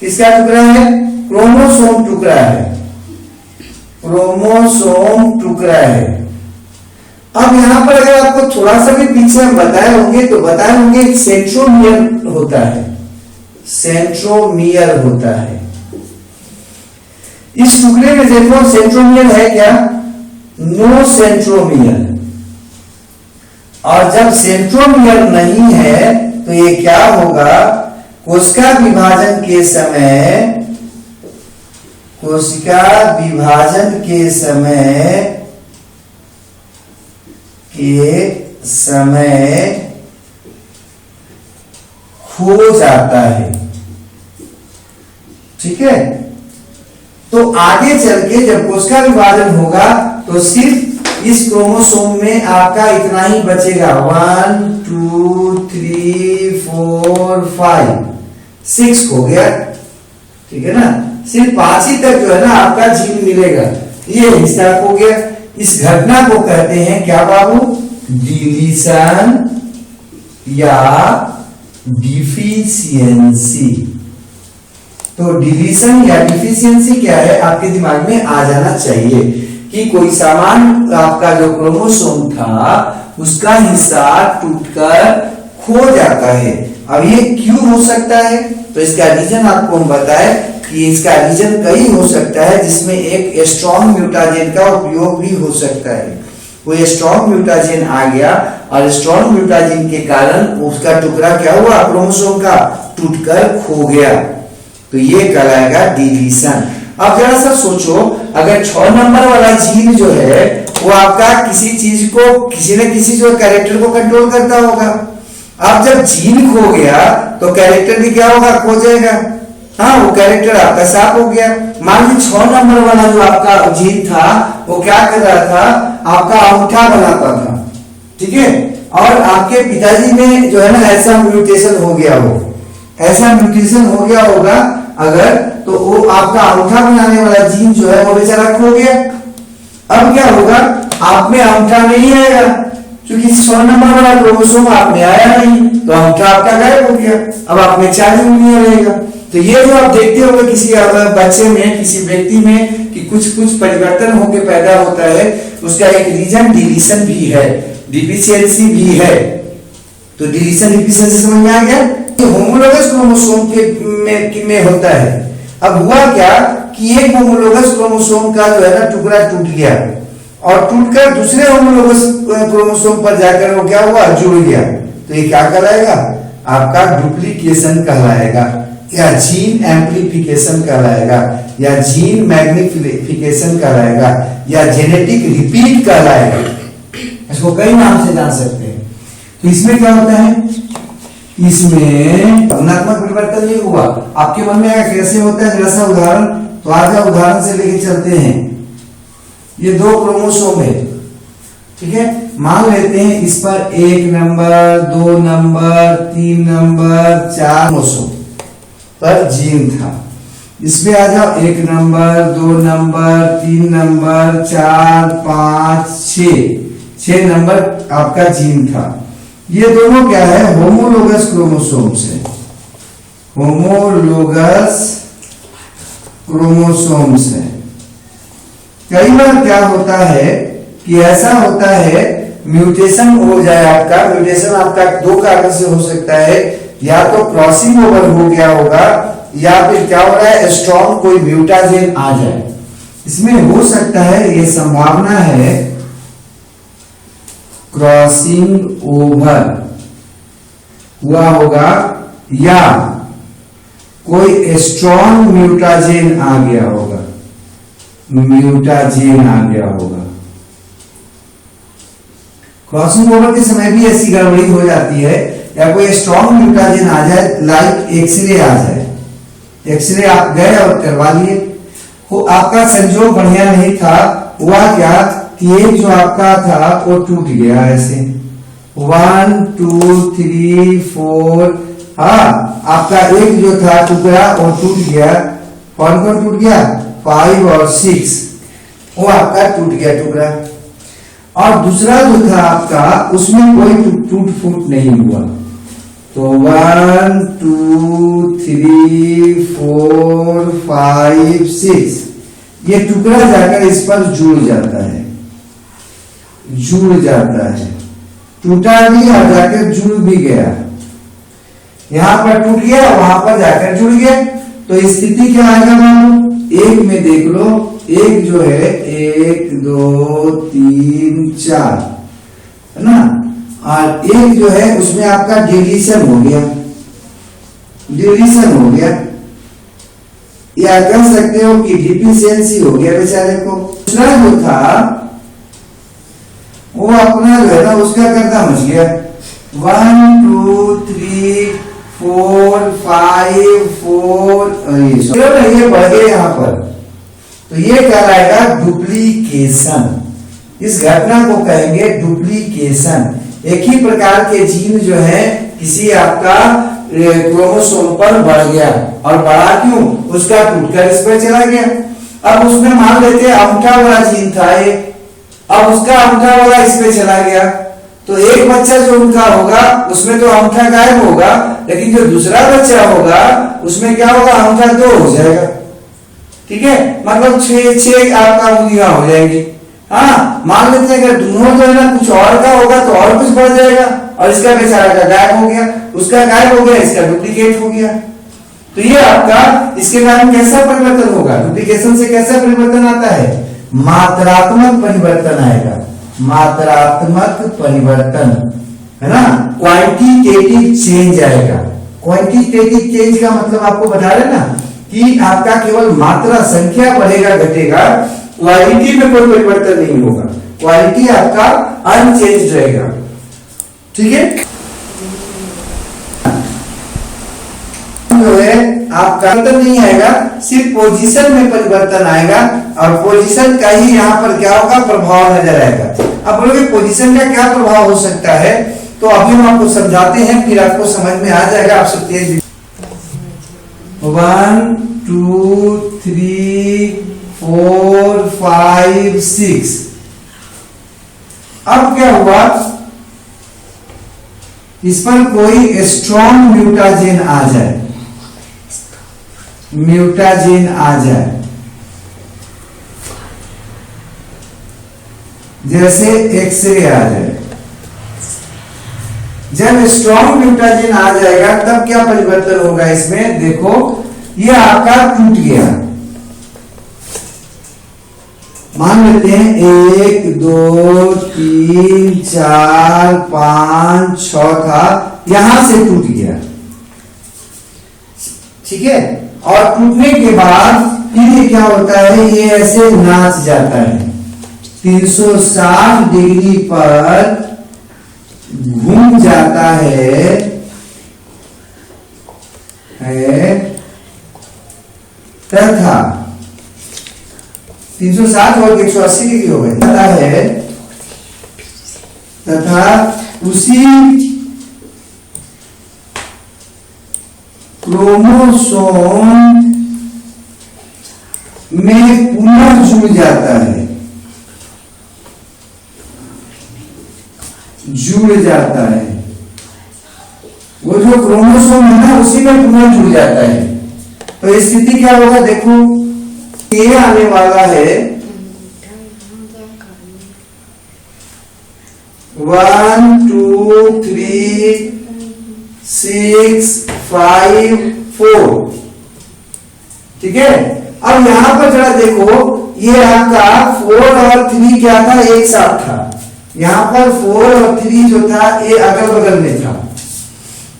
किसका टुकड़ा है, क्रोमोसोम टुकड़ा है, क्रोमोसोम टुकड़ा है। अब यहां पर अगर आपको थोड़ा सा भी पीछे हम बताए होंगे तो बताए होंगे सेंट्रोमियर होता है, सेंट्रोमियर होता है। इस टुकड़े में देखो सेंट्रोमियर है क्या, नो सेंट्रोमियर। और जब सेंट्रोमियर नहीं है तो ये क्या होगा, कोशिका विभाजन के समय, कोशिका विभाजन के समय खो जाता है, ठीक है। तो आगे चल के जब कोशिका विभाजन होगा तो सिर्फ इस क्रोमोसोम में आपका इतना ही बचेगा, 1 2 3 4 5 6 हो गया, ठीक है ना। सिर्फ 5 ही तक जो है ना आपका जीन मिलेगा, ये हिस्सा हो गया। इस घटना को कहते हैं क्या बाबू, डिलीशन या डिफिशियंसी। तो डिलीशन या डिफिशियंसी क्या है आपके दिमाग में आ जाना चाहिए कि कोई सामान आपका जो क्रोमोसोम था उसका हिस्सा टूटकर खो जाता है। अब ये क्यों हो सकता है, तो इसका रीजन आपको हम बताए कि इसका रीजन कई हो सकता है, जिसमें एक स्ट्रॉन्ग म्यूटाजेन का उपयोग भी हो सकता है। वो स्ट्रॉन्ग म्यूटाजेन आ गया और स्ट्रॉन्ग म्यूटाजेन के कारण उसका टुकड़ा क्या हुआ, क्रोमोसोम का टूटकर खो गया, तो ये कहलाएगा डिलीशन। अब जरा सा सोचो, अगर 6 नंबर वाला जीन जो है वो आपका किसी चीज को, किसी न किसी जो कैरेक्टर को कंट्रोल करता होगा। अब जब जीन खो गया तो कैरेक्टर भी क्या होगा, खो जाएगा। हाँ, वो कैरेक्टर आपका साफ हो गया। मान लीजिए 6 नंबर वाला जो आपका जीन था वो क्या कर रहा था, आपका अंगूठा बनाता था, ठीक है। और आपके पिताजी में जो है ना ऐसा म्यूटेशन हो गया हो, ऐसा म्यूटेशन हो गया होगा अगर, तो वो आपका अंगूठा बनाने वाला जीन जो है वो बेचारा खो गया। अब क्या होगा, आप में अंगूठा नहीं आएगा क्योंकि 100 नंबर वाला क्रोमोसोम आप में आया नहीं, तो अंगूठा आपका गायब हो गया। अब आप में 4 उंगलियां रहेगा। तो ये जो आप देखते होंगे किसी बच्चे में, किसी व्यक्ति में कि कुछ कुछ परिवर्तन होकर पैदा होता है, उसका एक रीजन डिलीशन भी है, डिफिशियंसी भी है। तो डिलीशन डिफिशियंसी समझ में आ गया। होमोलोगस क्रोमोसोम में होता है। अब हुआ क्या कि एक होमोलोगस क्रोमोसोम का जो है ना टुकड़ा टूट गया और टूटकर दूसरे होमोलोगस क्रोमोसोम पर जाकर वो क्या हुआ, जुड़ गया। तो ये क्या कहलाएगा, आपका डुप्लीकेशन कहलाएगा, या जीन एम्प्लीफिकेशन कहलाएगा, या जीन मैग्निफिकेशन कहलाएगा, या जेनेटिक रिपीट कहलाएगा। इसको कई नाम से जान सकते हैं। तो इसमें क्या होता है, इसमें गुणात्मक परिवर्तन नहीं हुआ। आपके मन में आएगा कैसे होता है, जरा सा उदाहरण, तो आज उदाहरण से लेके चलते हैं। ये 2 क्रोमोसोम है, ठीक है। मान लेते हैं इस पर 1 नंबर, 2 नंबर, 3 नंबर, 4 क्रोमोसोम पर जीन था। इसमें आ जाओ 1 नंबर, 2 नंबर, 3 नंबर, 4, 5, 6 नंबर आपका जीन था। ये दोनों क्या है, होमोलोगस क्रोमोसोम्स है, होमोलोगस क्रोमोसोम्स है। कई बार क्या होता है कि ऐसा होता है म्यूटेशन हो जाए आपका। म्यूटेशन आपका 2 कारण से हो सकता है, या तो क्रॉसिंग ओवर हो गया होगा, या फिर क्या हो रहा है, स्ट्रॉन्ग कोई म्यूटाजेन आ जाए। इसमें हो सकता है, ये संभावना है क्रॉसिंग ओवर हुआ होगा, या कोई स्ट्रॉन्ग म्यूटाजेन आ गया होगा, म्यूटाजेन आ गया होगा। क्रॉसिंग ओवर के समय भी ऐसी गड़बड़ी हो जाती है, या कोई स्ट्रॉन्ग म्यूटाजेन आ जाए, लाइक एक्सरे आ जाए। एक्सरे आप गए और करवा लिए, वो आपका संजोग बढ़िया नहीं था, हुआ क्या कि एक जो आपका था वो टूट गया ऐसे 1 2 3 4, हाँ आपका एक जो था टुकड़ा वो टूट गया। कौन कौन टूट गया, 5 और 6, वो आपका टूट गया टुकड़ा। और दूसरा जो था आपका उसमें कोई टूट फूट नहीं हुआ। तो 1 2 3 4 5 6 ये टुकड़ा जाकर इस पर जुड़ जाता है, जुड़ जाता है, टूटा भी और जाकर जुड़ भी गया। यहां पर टूट गया, वहां पर जाकर जुड़ गया। तो स्थिति क्या आएगा, मानो एक में देख लो, एक जो है 1 2 3 4 है ना, और एक जो है उसमें आपका डिलीशन हो गया, डिलीशन हो गया, या कह सकते हो कि डिफिशियंसी हो गया बेचारे को। दूसरा जो था वो अपना जो है ना उसका करता मच गया, 1 2 3 4 5 4 ये बढ़ गए यहाँ पर। तो ये कहलाएगा डुप्लीकेशन। इस घटना को कहेंगे डुप्लीकेशन। एक ही प्रकार के जीन जो है किसी आपका क्रोमोसोम पर बढ़ गया, और बढ़ा क्यों, उसका टूटकर इस पर चला गया। अब उसमें मान लेते हैं अंगूठा वाला जीन था ये, अब उसका अंगूठा वाला इस पे चला गया। तो एक बच्चा जो उनका होगा उसमें तो अंगूठा गायब होगा, लेकिन जो दूसरा बच्चा होगा उसमें क्या होगा, अंगूठा 2 हो जाएगा। ठीक है, मतलब 6 आपका उंगलियां हो जाएंगी। हाँ, मान लेते हैं अगर दोनों जो है ना कुछ और का होगा तो और कुछ बढ़ जाएगा, और इसका बेचारा का गायब हो गया, उसका गायब हो गया, इसका डुप्लीकेट हो गया। तो ये आपका इसके कारण कैसा परिवर्तन होगा, डुप्लीकेशन से कैसा परिवर्तन आता है, मात्रात्मक परिवर्तन आएगा, मात्रात्मक परिवर्तन है ना, क्वांटिटेटिव चेंज आएगा। क्वांटिटेटिव चेंज का मतलब आपको बता रहे ना कि आपका केवल मात्रा संख्या बढ़ेगा घटेगा, क्वालिटी में कोई परिवर्तन नहीं होगा, क्वालिटी आपका अनचेंज रहेगा। ठीक है, जो है आपका परिवर्तन नहीं आएगा, सिर्फ पोजीशन में परिवर्तन आएगा, और पोजीशन का ही यहाँ पर क्या होगा, प्रभाव नजर आएगा। अब बोलोगे पोजीशन का क्या प्रभाव हो सकता है, तो अभी हम आपको समझाते हैं, फिर आपको समझ में आ जाएगा। आप सब तेज 1 2 3 4 5 6। अब क्या हुआ, इस पर कोई स्ट्रॉन्ग म्यूटाजेन आ जाए, म्यूटाजेन आ जाए, जैसे एक्सरे आ जाए। जब स्ट्रॉन्ग म्यूटाजेन आ जाएगा तब क्या परिवर्तन होगा इसमें, देखो ये आपका टूट गया, मान लेते हैं 1 2 3 4 5 6 था, यहां से टूट गया, ठीक है। और टूटने के बाद फिर क्या होता है, ये ऐसे नाच जाता है, 360 डिग्री पर घूम जाता है तथा 360 और 180 डिग्री हो गया है, तथा उसी क्रोमोसोम में पुनः जुड़ जाता है, जुड़ जाता है, वो जो क्रोमोसोम है ना उसी में पुनः जुड़ जाता है। तो स्थिति क्या होगा, देखो ये आने वाला है 1 2 3 6 5 4, ठीक है। अब यहां पर जरा देखो, ये आपका 4 और 3 क्या था, एक साथ था, यहां पर 4 और 3 जो था ये अगल बगल में था,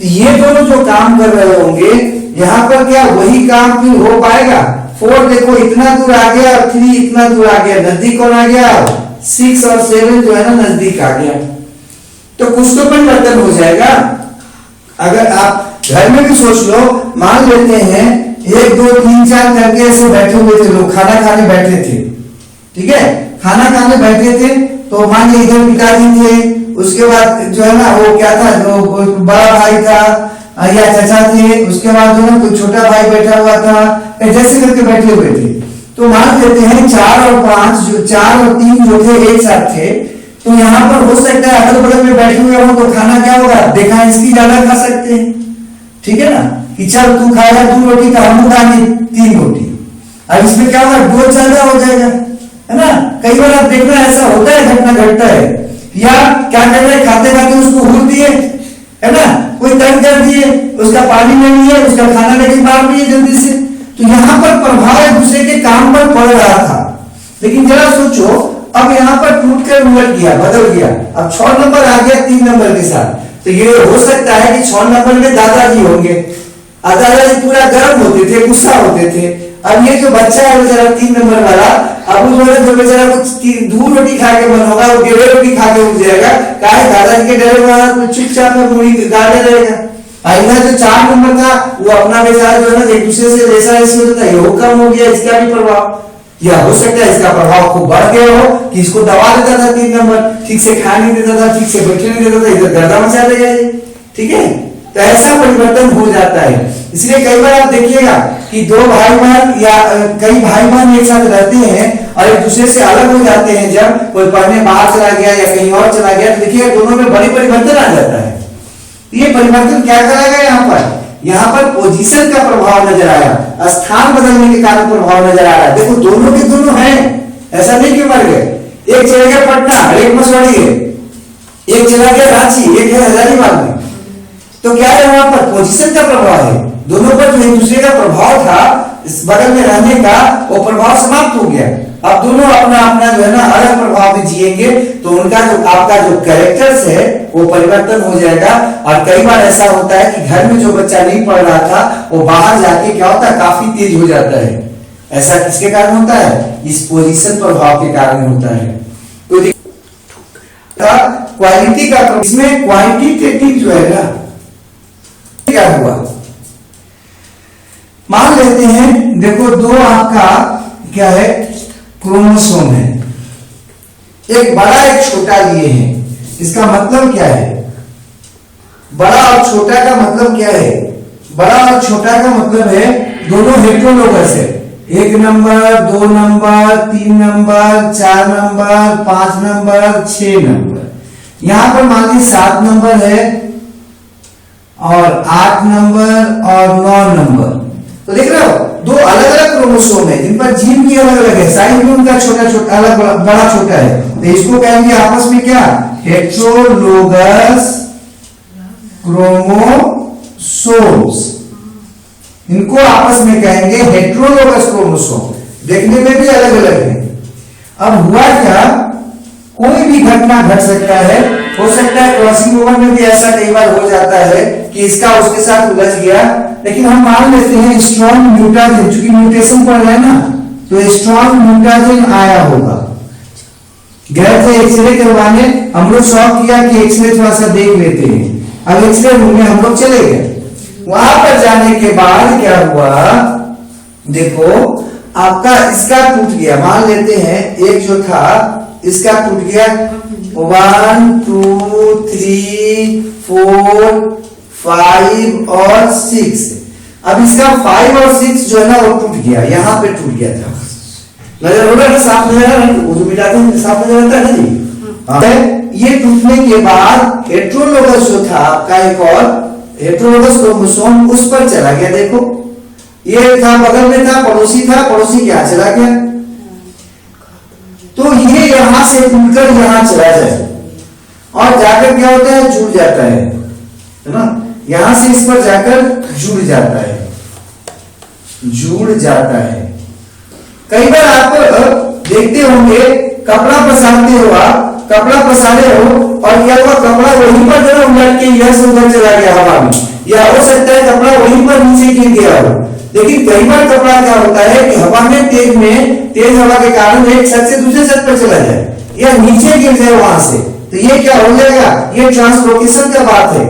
ये दोनों जो काम कर रहे होंगे यहां पर क्या वही काम फिर हो पाएगा। 4 देखो इतना दूर आ गया और 3 इतना दूर आ गया, नजदीक कौन आ गया, 6 और 7 जो है ना नजदीक आ गया, तो कुछ तो परिवर्तन हो जाएगा। अगर आप घर में भी सोच लो, मान लेते हैं 1 2 3 4 करके ऐसे बैठे हुए थे लोग, खाना खाने बैठे थे, ठीक है, खाना खाने बैठे थे, तो मान लीजिए इधर पिताजी थे, उसके बाद जो है ना वो क्या था, जो बड़ा भाई था या चाचा थे, उसके बाद जो है कोई छोटा भाई बैठा हुआ था, जैसे करके बैठे हुए थे। तो मान लेते हैं 4 और 5 जो 4 और 3 जो थे एक साथ थे, तो यहाँ पर हो सकता है अगल बगल में बैठे हुए हो तो खाना क्या होगा, देखा इसकी ज्यादा खा सकते हैं, ठीक है ना, कि चल तू खाएगा 2 रोटी का, हम खाएंगे 3 रोटी, अब इसमें क्या होगा, 2 ज्यादा हो जाएगा, है ना। कई बार आप देखना ऐसा होता है, घटना घटता है, या क्या कर रहे खाते खाते उसको हुर दिए, है ना, कोई तंग कर दिए, उसका पानी ले लिए, उसका खाना लेके मार दिए जल्दी से, तो यहाँ पर प्रभाव एक दूसरे के काम पर पड़ रहा था। लेकिन जरा सोचो, अब यहाँ पर टूट कर उलट गया, बदल गया, अब 6 नंबर आ गया 3 नंबर के साथ, तो ये हो सकता है कि 6 नंबर में दादाजी होंगे, और दादाजी पूरा गर्म होते थे, गुस्सा होते थे। अब ये जो बच्चा है बेचारा 3 नंबर वाला, अब उस जो बेचारा कुछ 2 रोटी खा के मन होगा, वो 1.5 रोटी खा के उठ जाएगा, काहे दादाजी के डरे वाला कुछ चुपचाप में मुड़ी गाड़े रहेगा। इधर जो 4 नंबर था वो अपना बेचारा जो है ना एक दूसरे से जैसा ऐसे होता है, ये कम हो गया, इसका भी प्रभाव, या हो सकता है इसका प्रभाव खूब बढ़ गया हो कि इसको दबा देता था 3 नंबर, ठीक से खा नहीं देता था, ठीक से बैठने नहीं देता था, इधर गर्दा मचा देगा, ठीक है। तो ऐसा परिवर्तन हो जाता है। इसलिए कई बार आप देखिएगा कि 2 भाई बहन या कई भाई बहन एक साथ रहते हैं और एक दूसरे से अलग हो जाते हैं, जब कोई पढ़ने बाहर चला गया या कहीं और चला गया, तो देखिए दोनों में बड़ी परिवर्तन आ जाता है। ये परिवर्तन क्या कराएगा, यहाँ पर पोजीशन का प्रभाव नजर आया, स्थान बदलने के कारण प्रभाव नजर आ रहा है। देखो दोनों के दोनों हैं, ऐसा नहीं कि मर गए, एक चला गया पटना, एक मसौड़ी है, एक चला गया रांची, एक है हजारीबाग में, तो क्या है वहां पर पोजीशन का प्रभाव है, दोनों पर जो एक दूसरे का प्रभाव था इस बगल में रहने का, वो प्रभाव समाप्त हो गया। अब दोनों अपना अपना जो है ना अलग प्रभाव में जिएंगे, तो उनका जो आपका जो कैरेक्टर्स है वो परिवर्तन हो जाएगा। और कई बार ऐसा होता है कि घर में जो बच्चा नहीं पढ़ रहा था वो बाहर जाके क्या होता है, काफी तेज हो जाता है। ऐसा किसके कारण होता है, इस पोजीशन प्रभाव के कारण होता है। तो क्वालिटी का, इसमें क्वांटिटेटिव जो है ना, क्या हुआ, मान लेते हैं देखो 2 आपका क्या है, क्रोमोसोम है, एक बड़ा एक छोटा लिए हैं। इसका मतलब क्या है, बड़ा और छोटा का मतलब क्या है, बड़ा और छोटा का मतलब है दोनों हेट्रोलोगस है, 1 number, 2 number, 3 number, 4 number, 5 number, 6 number. यहां पर मान लीजिए 7 नंबर है और 8 नंबर और 9 नंबर। तो देख रहे हो दो अलग अलग क्रोमोसोम है जिन पर जीन भी अलग अलग है, साइज भी उनका छोटा छोटा अलग बड़ा छोटा है। तो इसको कहेंगे आपस में क्या, हेट्रोलोगस क्रोमोसोम्स। इनको आपस में कहेंगे हेट्रोलोगस क्रोमोसोम, देखने में भी अलग अलग है। अब हुआ क्या, कोई भी घटना घट सकता है, हो सकता है क्रॉसिंग ओवर में भी ऐसा कई बार हो जाता है कि इसका उसके साथ उलझ गया, लेकिन हम मान लेते हैं स्ट्रॉन्ग म्यूटाजेन, चूंकि म्यूटेशन पड़ रहा है ना, तो स्ट्रॉन्ग म्यूटाजेन आया होगा। गए थे एक्सरे करवाने, हम लोग शौक किया कि एक्सरे थोड़ा सा देख लेते हैं। अब एक्सरे रूम में हम लोग चले गए, वहां पर जाने के बाद क्या हुआ, देखो आपका इसका टूट गया, मान लेते हैं एक जो था इसका टूट गया, 1 2 3 4 5 और 6। अब इसका 5 और 6 जो है ना वो टूट गया, यहां पे टूट गया था, नजर हो रहा है, साफ नजर आ रहा है, वो जो मिटाते हैं साफ नजर आता है ना जी। ये टूटने के बाद हेट्रोलोगस जो था आपका एक और हेट्रोलोगस क्रोमोसोम उस पर चला गया। देखो ये था बगल में था, पड़ोसी था, पड़ोसी क्या चला गया, तो ये यहां से टूटकर यहां चला जाए और जाकर क्या होता है, जुड़ जाता है ना, यहां से इस पर जाकर जुड़ जाता है, जुड़ जाता है। कई बार आप देखते होंगे कपड़ा पसारते हो, आप कपड़ा पसारे हो और क्या हुआ, कपड़ा वहीं पर जरा उलट के इधर से उधर चला गया हवा में, या हो सकता है कपड़ा वहीं पर नीचे गिर गया हो। लेकिन कई बार कपड़ा क्या होता है कि हवा में तेज हवा के कारण एक छत से दूसरे छत पर चला जाए या नीचे गिर जाए वहां से, तो ये क्या हो जाएगा, ये ट्रांसलोकेशन का बात है।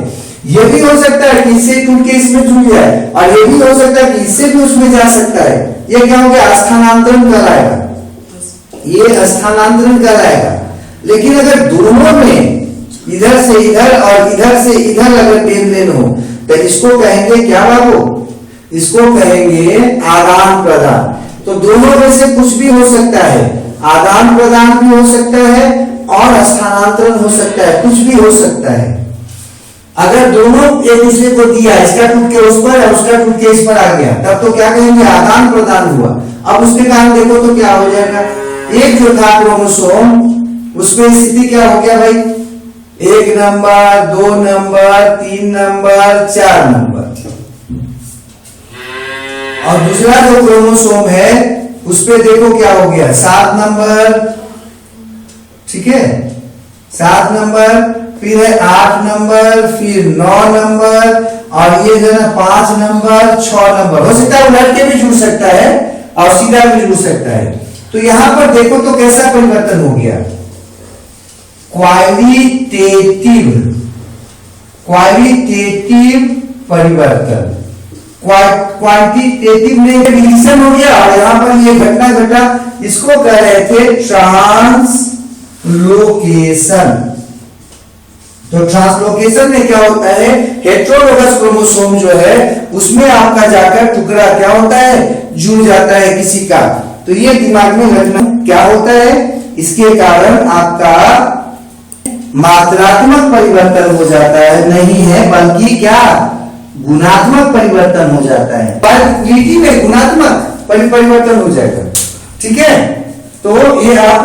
ये भी हो सकता है कि इससे टूट के इसमें जुड़ जाए, और ये भी हो सकता है कि इससे भी उसमें जा सकता है। ये क्या हो गया, स्थानांतरण कराएगा, ये स्थानांतरण कराएगा। लेकिन अगर दोनों में इधर से इधर और इधर से इधर अगर लेन देन हो तो इसको कहेंगे क्या बाबू, इसको कहेंगे आदान प्रदान। तो दोनों में से कुछ भी हो सकता है, आदान प्रदान भी हो सकता है और स्थानांतरण हो सकता है, कुछ भी हो सकता है। अगर दोनों एक दूसरे को दिया, इसका टूट के उस पर और उसका टूट के इस पर आ गया, तब तो क्या कहेंगे, आदान प्रदान हुआ। अब उसके कारण देखो तो क्या हो जाएगा, एक जो था क्रोमोसोम उसमें स्थिति क्या हो गया भाई, 1 नंबर, 2 नंबर, 3 नंबर, 4 नंबर। और दूसरा जो क्रोमोसोम है उस पे देखो क्या हो गया, 7 नंबर, ठीक है, 7 नंबर, फिर है 8 नंबर, फिर 9 नंबर, और ये जो है 5 नंबर, 6 नंबर। हो सकता है उलट के भी जुड़ सकता है और सीधा भी जुड़ सकता है। तो यहां पर देखो तो कैसा परिवर्तन हो गया, क्वालिटेटिव परिवर्तन, क्वांटिटेटिव में डिवीजन हो गया, और यहां पर ये घटना घटा, इसको कह रहे थे ट्रांसलोकेशन। तो ट्रांसलोकेशन में क्या होता है, हेट्रोलोगस क्रोमोसोम जो है उसमें आपका जाकर टुकड़ा क्या होता है, जुड़ जाता है किसी का। तो ये दिमाग में रखना, क्या होता है, इसके कारण आपका मात्रात्मक परिवर्तन हो जाता है, नहीं है बल्कि क्या, गुणात्मक परिवर्तन हो जाता है, क्वालिटी में गुणात्मक परिवर्तन हो जाएगा, ठीक है। तो ये आप